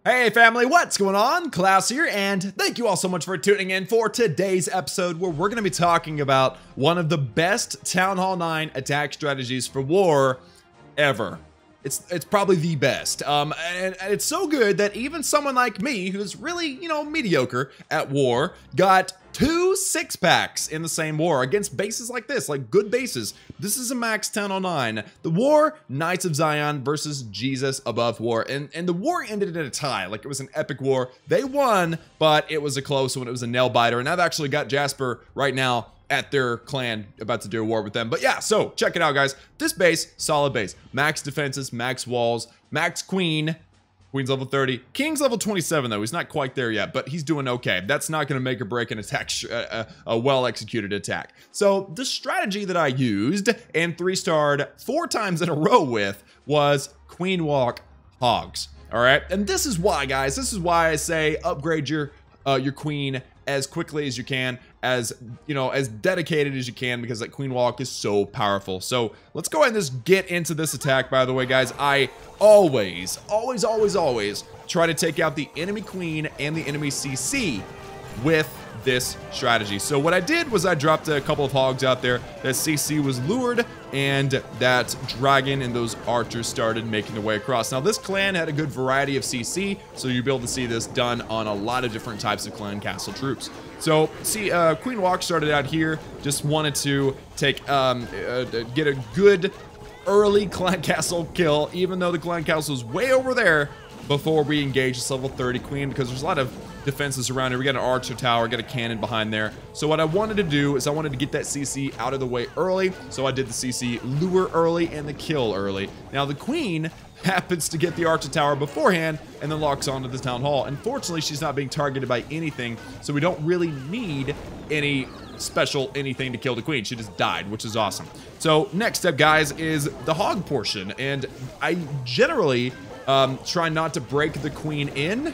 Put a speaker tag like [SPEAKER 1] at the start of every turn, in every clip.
[SPEAKER 1] Hey family, what's going on? Klaus here, and thank you all so much for tuning in for today's episode where we're going to be talking about one of the best Town Hall 9 attack strategies for war ever. It's probably the best, and it's so good that even someone like me, who's really, mediocre at war, got 2 6-packs in the same war against bases like this, like good bases. This is a max 1009. The war, Knights of Zion versus Jesus above war, and the war ended in a tie. Like, it was an epic war. They won, but it was a close one. It was a nail biter, and I've actually got Jasper right now at their clan about to do a war with them. But yeah, so check it out, guys. This base, solid base. Max defenses, max walls, max queen. Queen's level 30. King's level 27, though. He's not quite there yet, but he's doing okay. That's not going to make or break an attack, a well-executed attack. So the strategy that I used and 3-starred 4 times in a row with was Queenwalk Hogs. All right, and this is why, guys. This is why I say upgrade your queen as quickly as you can, as dedicated as you can, because that queen walk is so powerful. So let's go ahead and just get into this attack. By the way, guys, I always try to take out the enemy queen and the enemy CC with this strategy. So what I did was I dropped a couple of hogs out there. That CC was lured, and that dragon and those archers started making their way across. Now, this clan had a good variety of CC, so you'll be able to see this done on a lot of different types of clan castle troops. So, see, Queenwalk started out here, just wanted to take, get a good early clan castle kill, even though the clan castle is way over there before we engage this level 30 queen, because there's a lot of defenses around here. We got an archer tower, got a cannon behind there. So what I wanted to do is I wanted to get that CC out of the way early. So I did the CC lure early and the kill early. Now the queen happens to get the archer tower beforehand and then locks onto the town hall. Unfortunately, she's not being targeted by anything, so we don't really need any special anything to kill the queen. She just died, which is awesome. So next step, guys, is the hog portion, and I generally try not to break the queen in.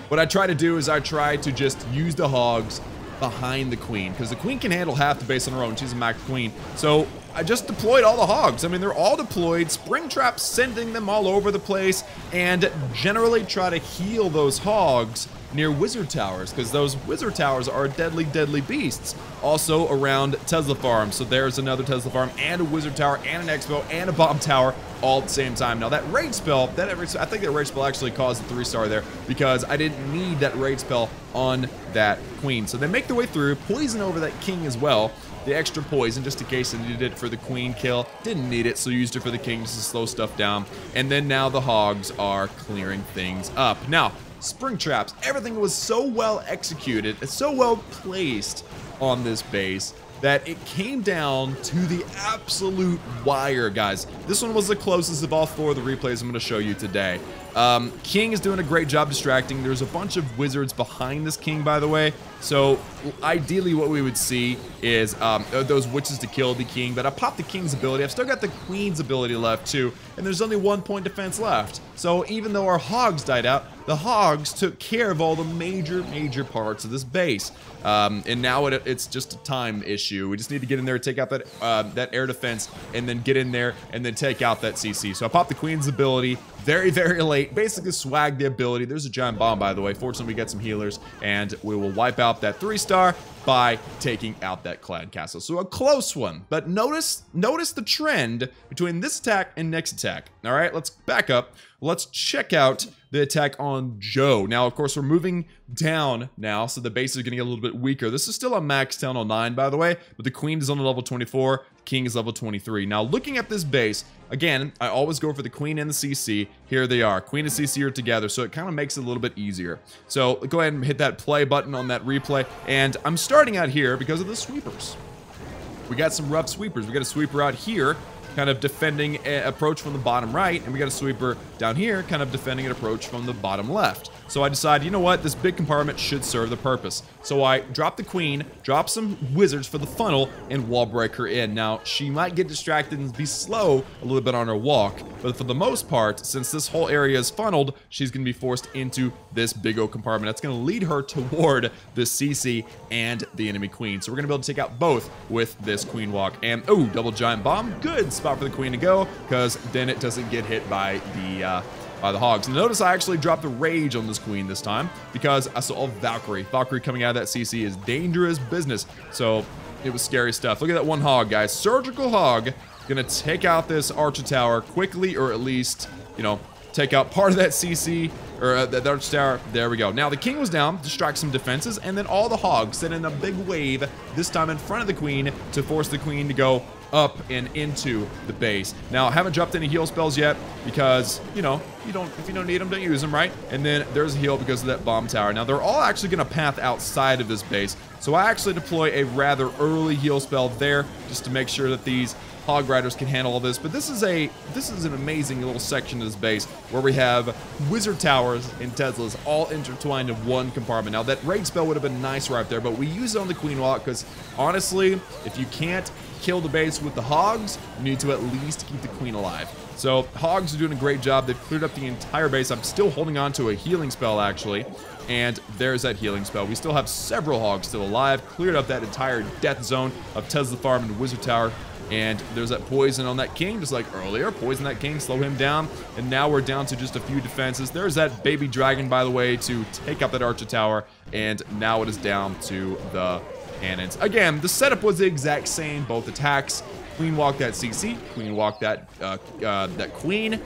[SPEAKER 1] What I try to do is I try to just use the hogs behind the queen, because the queen can handle half the base on her own. She's a max queen. So I just deployed all the hogs. I mean, they're all deployed, spring traps sending them all over the place, and generally try to heal those hogs near wizard towers, because those wizard towers are deadly beasts. Also around Tesla farm. So there's another Tesla farm and a wizard tower and an expo and a bomb tower all at the same time. Now that raid spell, I think that raid spell actually caused a 3-star there, because I didn't need that raid spell on that queen. So they make their way through, poison over that king as well. The extra poison, just in case they needed it for the queen kill. Didn't need it, so used it for the king just to slow stuff down. And then now the hogs are clearing things up. Now, spring traps, everything was so well executed, it's so well placed on this base that it came down to the absolute wire, guys. This one was the closest of all 4 of the replays I'm going to show you today. King is doing a great job distracting. There's a bunch of wizards behind this king, by the way. So ideally what we would see is those witches to kill the king. But I popped the king's ability. I've still got the queen's ability left too. And there's only 1 point defense left. So even though our hogs died out, the hogs took care of all the major parts of this base. And now it's just a time issue. We just need to get in there, take out that air defense, and then get in there and then take out that CC. So I popped the queen's ability very late. Basically swag the ability. There's a giant bomb, by the way. Fortunately, we get some healers, and we will wipe out that 3-star by taking out that clan castle. So a close one, but notice the trend between this attack and next attack. All right, let's back up. Let's check out the attack on Joe. Now, of course, we're moving down now, so the base is going to get a little bit weaker. This is still a max 1009, by the way, but the queen is on a level 24, the king is level 23. Now, looking at this base, again, I always go for the queen and the CC. Here they are. Queen and CC are together, so it kind of makes it a little bit easier. So go ahead and hit that play button on that replay, and I'm starting out here because of the sweepers. We got some rough sweepers. We got a sweeper out here, kind of defending an approach from the bottom right, and we got a sweeper down here kind of defending an approach from the bottom left. So I decided, you know what, this big compartment should serve the purpose. So I dropped the queen, dropped some wizards for the funnel, and wall break her in. Now, she might get distracted and be slow a little bit on her walk, but for the most part, since this whole area is funneled, she's going to be forced into this big old compartment. That's going to lead her toward the CC and the enemy queen. So we're going to be able to take out both with this queen walk. And, oh, double giant bomb. Good spot for the queen to go, because then it doesn't get hit by the by the hogs. And notice I actually dropped the rage on this queen this time because I saw Valkyrie. Valkyrie coming out of that CC is dangerous business. So it was scary stuff. Look at that one hog, guys. Surgical hog. Gonna take out this Archer Tower quickly, or at least, you know, take out part of that CC, or that Archer Tower. There we go. Now the king was down, distract some defenses, and then all the hogs sent in a big wave, this time in front of the queen, to force the queen to go up and into the base. Now, I haven't dropped any heal spells yet because, you know, if you don't need them, don't use them, right? And then there's a heal because of that bomb tower. Now, they're all actually going to path outside of this base, so I actually deploy a rather early heal spell there just to make sure that these hog riders can handle all this. But this is an amazing little section of this base where we have wizard towers and Teslas all intertwined in one compartment. Now, that raid spell would have been nice right there, but we use it on the Queenwalk because, honestly, if you can't kill the base with the hogs, you need to at least keep the queen alive. So hogs are doing a great job. They've cleared up the entire base. I'm still holding on to a healing spell, actually, and there's that healing spell. We still have several hogs still alive, cleared up that entire death zone of Tesla Farm and Wizard Tower. And there's that poison on that king, just like earlier. Poison that king, slow him down. And now we're down to just a few defenses. There's that baby dragon, by the way, to take out that Archer Tower. And now it is down to the cannons. Again, the setup was the exact same. Both attacks. Queen walk that CC. Queen walk that that queen.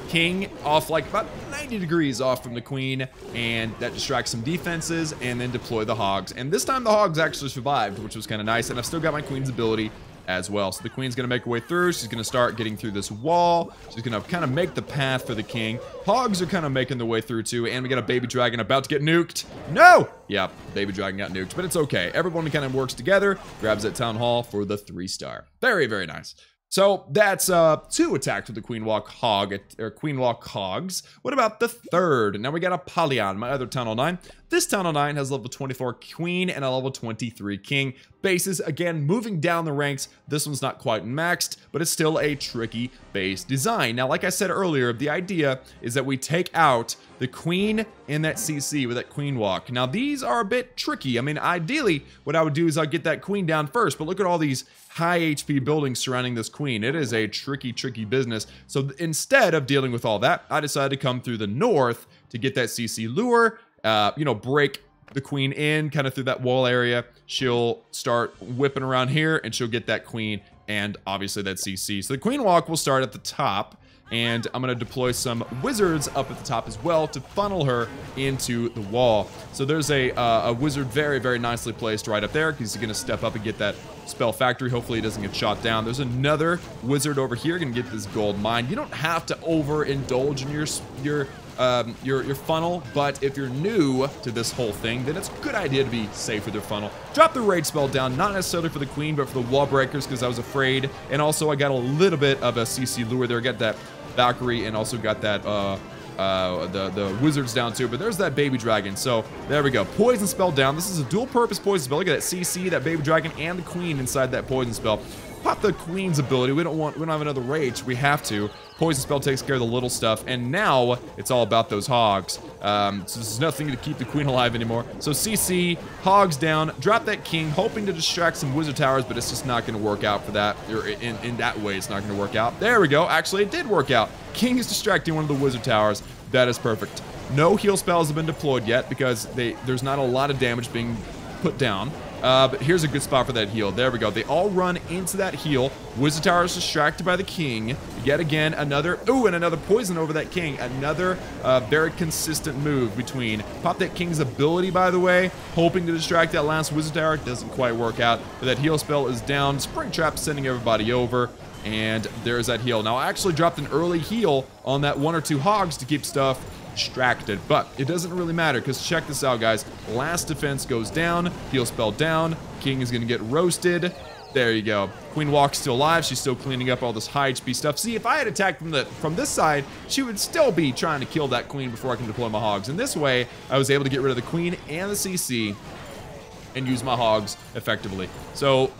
[SPEAKER 1] King off like about 90 degrees off from the queen, and that distracts some defenses, and then deploy the hogs. And this time the hogs actually survived, which was kind of nice, and I've still got my queen's ability as well. So the queen's gonna make her way through. She's gonna start getting through this wall. She's gonna kind of make the path for the king. Hogs are kind of making their way through too, and we got a baby dragon about to get nuked. No! Yeah, baby dragon got nuked, but it's okay. Everyone kind of works together, grabs that town hall for the 3-star. Very, very nice. So that's 2 attacks with the Queenwalk Hog, or Queenwalk Hogs. What about the 3rd? Now we got Apollyon, my other Town Hall 9. This Town Hall 9 has level 24 Queen and a level 23 King. Bases, again, moving down the ranks. This one's not quite maxed, but it's still a tricky base design. Now, like I said earlier, the idea is that we take out the Queen and that CC with that Queenwalk. Now, these are a bit tricky. I mean, ideally, what I would do is I'd get that Queen down first, but look at all these high HP buildings surrounding this queen. It is a tricky, tricky business. So instead of dealing with all that, I decided to come through the north to get that CC lure, you know, break the queen in kind of through that wall area. She'll start whipping around here and she'll get that queen and obviously that CC. So the queen walk will start at the top, and I'm going to deploy some wizards up at the top as well to funnel her into the wall. So there's a wizard very, very nicely placed right up there because he's going to step up and get that spell factory. Hopefully he doesn't get shot down. There's another wizard over here going to get this gold mine. You don't have to overindulge in your funnel, but if you're new to this whole thing, then it's a good idea to be safe with your funnel. Drop the raid spell down, not necessarily for the queen, but for the wall breakers because I was afraid. And also I got a little bit of a CC lure there. Got that Valkyrie and also got that the wizards down too, but there's that baby dragon. So there we go, poison spell down. This is a dual purpose poison spell. Look at that CC, that baby dragon, and the queen inside that poison spell. Pop the queen's ability. We don't have another rage. We have to. Poison spell takes care of the little stuff, and now it's all about those hogs. So there's nothing to keep the queen alive anymore. So CC, hogs down, drop that king, hoping to distract some wizard towers, but it's just not going to work out for that. Or in that way, it's not going to work out. There we go. Actually, it did work out. King is distracting one of the wizard towers. That is perfect. No heal spells have been deployed yet because there's not a lot of damage being put down. But here's a good spot for that heal. There we go. They all run into that heal. Wizard Tower is distracted by the king. Yet again, another... Ooh, and another poison over that king. Another very consistent move between... Pop that king's ability, by the way. Hoping to distract that last Wizard Tower. Doesn't quite work out. But that heal spell is down. Springtrap sending everybody over. And there's that heal. Now, I actually dropped an early heal on that 1 or 2 hogs to keep stuff distracted, but it doesn't really matter because check this out, guys. Last defense goes down, heal spell down, king is gonna get roasted. There you go. Queen walk's still alive. She's still cleaning up all this high HP stuff. See, if I had attacked from this side, she would still be trying to kill that queen before I can deploy my hogs. And this way, I was able to get rid of the queen and the CC and use my hogs effectively. So,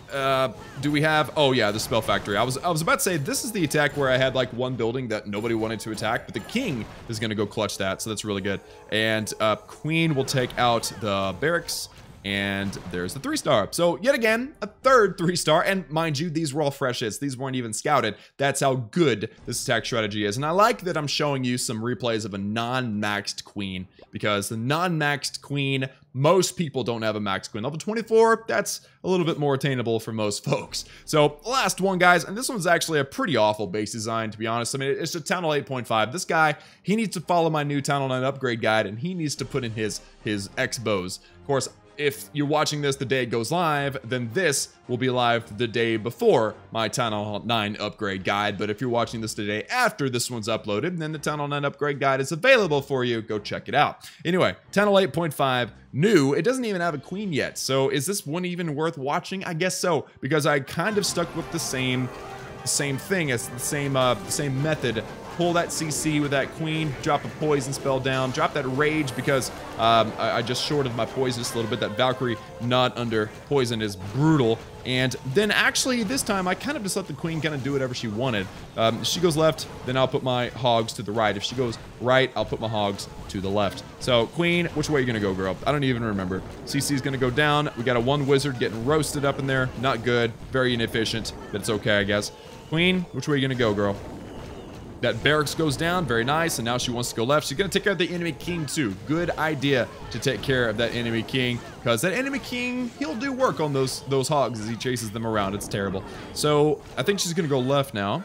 [SPEAKER 1] do we have... Oh, yeah, the spell factory. I was about to say, this is the attack where I had, like, one building that nobody wanted to attack, but the king is going to go clutch that, so that's really good. And, queen will take out the barracks. And there's the 3-star. So yet again, a third 3-star. And mind you, these were all fresh hits. These weren't even scouted. That's how good this attack strategy is. And I like that I'm showing you some replays of a non-maxed queen, because the non-maxed queen, most people don't have a max queen. Level 24, that's a little bit more attainable for most folks. So last one, guys, and this one's actually a pretty awful base design, to be honest. I mean, it's a Town Hall 8.5. This guy, he needs to follow my new Town Hall 9 upgrade guide, and he needs to put in his X-bows. Of course, if you're watching this the day it goes live, then this will be live the day before my Town Hall 9 upgrade guide. But if you're watching this the day after this one's uploaded, then the Town Hall 9 upgrade guide is available for you. Go check it out. Anyway, Town Hall 8.5, new. It doesn't even have a queen yet. So is this one even worth watching? I guess so, because I kind of stuck with the same thing as the same method. Pull that CC with that queen, drop a poison spell down, drop that rage, because I just shorted my poison just a little bit. That Valkyrie not under poison is brutal. And then actually this time I kind of just let the queen kind of do whatever she wanted. If she goes left, then I'll put my hogs to the right. If she goes right, I'll put my hogs to the left. So queen, which way are you gonna go, girl? I don't even remember. CC's gonna go down. We got a 1 wizard getting roasted up in there. Not good, very inefficient, but it's okay, I guess. Queen, which way are you gonna go, girl? That barracks goes down, very nice, and now she wants to go left. She's gonna take care of the enemy king too. Good idea to take care of that enemy king, because that enemy king, he'll do work on those hogs as he chases them around. It's terrible. So I think she's gonna go left now.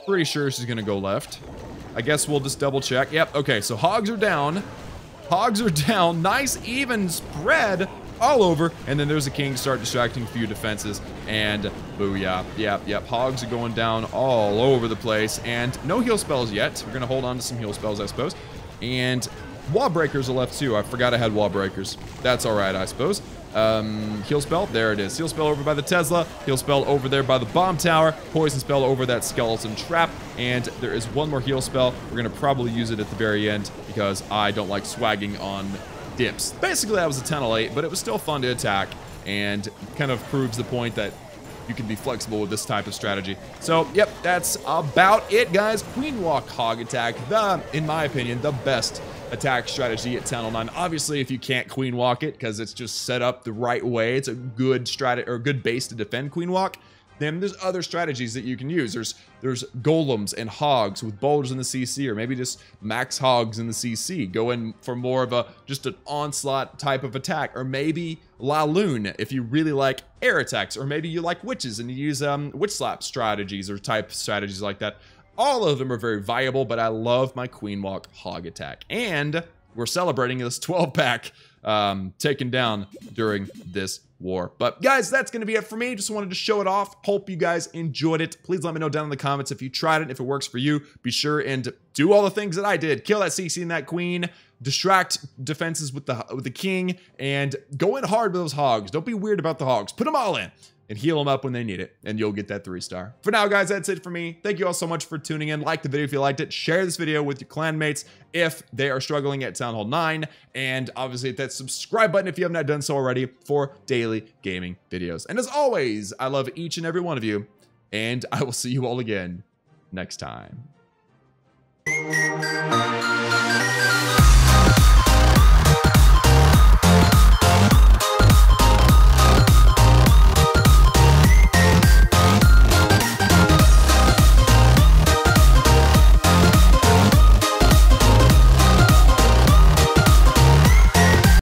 [SPEAKER 1] Pretty sure she's gonna go left. I guess we'll just double check. Yep, okay, so hogs are down. Hogs are down. Nice even spread all over, and then there's a king start distracting a few defenses, and booyah. Yep, hogs are going down all over the place, and no heal spells yet. We're gonna hold on to some heal spells, I suppose. And wall breakers are left too. I forgot I had wall breakers. That's all right, I suppose. Heal spell, there it is. Heal spell over by the Tesla, heal spell over there by the bomb tower, poison spell over that skeleton trap, and there is one more heal spell. We're gonna probably use it at the very end, because I don't like swagging on dips. Basically, that was a 10 of 8, but it was still fun to attack, and kind of proves the point that you can be flexible with this type of strategy. So, yep, that's about it, guys. Queenwalk Hog attack, in my opinion, the best attack strategy at Town Hall 9. Obviously, if you can't Queenwalk it, because it's just set up the right way, it's a good strategy, or good base to defend Queenwalk, then there's other strategies that you can use. There's golems and hogs with boulders in the CC, or maybe just max hogs in the CC. Go in for more of just an onslaught type of attack, or maybe La Lune if you really like air attacks, or maybe you like witches and you use witch slap strategies or type strategies like that. All of them are very viable, but I love my Queenwalk Hog attack. And we're celebrating this 12-pack taken down during this war. But guys, that's gonna be it for me. Just wanted to show it off. Hope you guys enjoyed it. Please let me know down in the comments if you tried it, if it works for you. Be sure and do all the things that I did. Kill that CC and that queen, distract defenses with the king, and go in hard with those hogs. Don't be weird about the hogs. Put them all in and heal them up when they need it, and you'll get that 3-star. For now, guys, that's it for me. Thank you all so much for tuning in. Like the video if you liked it. Share this video with your clanmates if they are struggling at Town Hall 9. And obviously, hit that subscribe button if you have not done so already for daily gaming videos. And as always, I love each and every one of you, and I will see you all again next time.